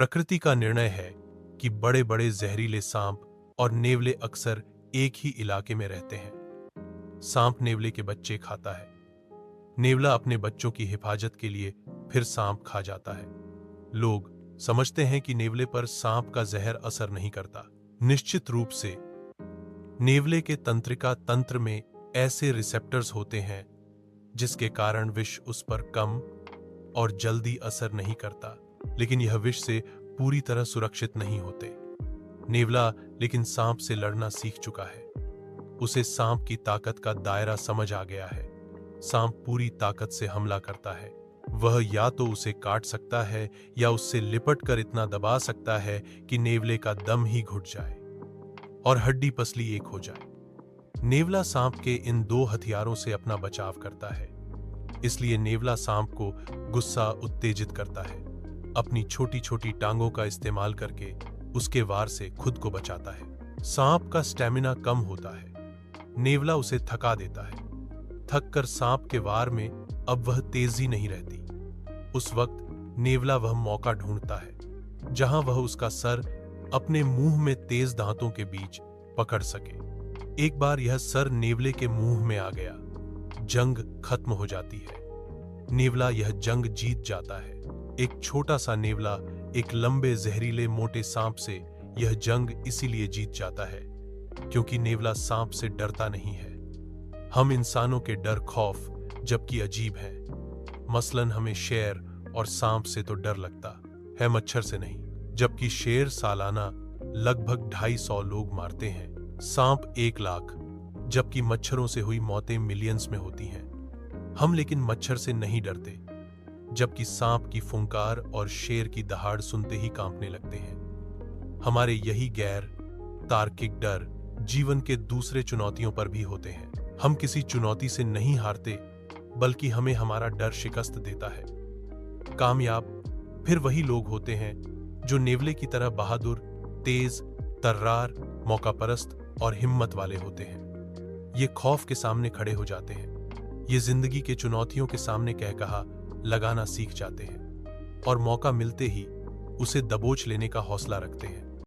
प्रकृति का निर्णय है कि बड़े बड़े जहरीले सांप और नेवले अक्सर एक ही इलाके में रहते हैं। सांप नेवले के बच्चे खाता है। नेवला अपने बच्चों की हिफाजत के लिए फिर सांप खा जाता है। लोग समझते हैं कि नेवले पर सांप का जहर असर नहीं करता। निश्चित रूप से नेवले के तंत्रिका तंत्र में ऐसे रिसेप्टर्स होते हैं जिसके कारण विष उस पर कम और जल्दी असर नहीं करता, लेकिन यह विष से पूरी तरह सुरक्षित नहीं होते। नेवला लेकिन सांप से लड़ना सीख चुका है। उसे सांप की ताकत का दायरा समझ आ गया है। सांप पूरी ताकत से हमला करता है। वह या तो उसे काट सकता है या उससे लिपट कर इतना दबा सकता है कि नेवले का दम ही घुट जाए और हड्डी पसली एक हो जाए। नेवला सांप के इन दो हथियारों से अपना बचाव करता है। इसलिए नेवला सांप को गुस्सा उत्तेजित करता है। अपनी छोटी छोटी टांगों का इस्तेमाल करके उसके वार से खुद को बचाता है। सांप का स्टेमिना कम होता है। नेवला उसे थका देता है। थक कर सांप के वार में अब वह तेजी नहीं रहती। उस वक्त नेवला वह मौका ढूंढता है जहां वह उसका सर अपने मुंह में तेज दांतों के बीच पकड़ सके। एक बार यह सर नेवले के मुंह में आ गया। जंग खत्म हो जाती है। नेवला यह जंग जीत जाता है। एक छोटा सा नेवला एक लंबे जहरीले मोटे सांप से यह जंग इसीलिए जीत जाता है क्योंकि नेवला सांप से डरता नहीं है। हम इंसानों के डर खौफ जबकि अजीब है। मसलन हमें शेर और सांप से तो डर लगता है, मच्छर से नहीं। जबकि शेर सालाना लगभग 250 लोग मारते हैं, सांप 1 लाख, जबकि मच्छरों से हुई मौतें मिलियंस में होती हैं। हम लेकिन मच्छर से नहीं डरते, जबकि सांप की फुंकार और शेर की दहाड़ सुनते ही कांपने लगते हैं। हमारे यही गैर तार्किक डर जीवन के दूसरे चुनौतियों पर भी होते हैं। हम किसी चुनौती से नहीं हारते, बल्कि हमें हमारा डर शिकस्त देता है। कामयाब फिर वही लोग होते हैं जो नेवले की तरह बहादुर, तेज, तर्रार, मौकापरस्त और हिम्मत वाले होते हैं। ये खौफ के सामने खड़े हो जाते हैं। ये जिंदगी के चुनौतियों के सामने कह कहा लगाना सीख जाते हैं और मौका मिलते ही उसे दबोच लेने का हौसला रखते हैं।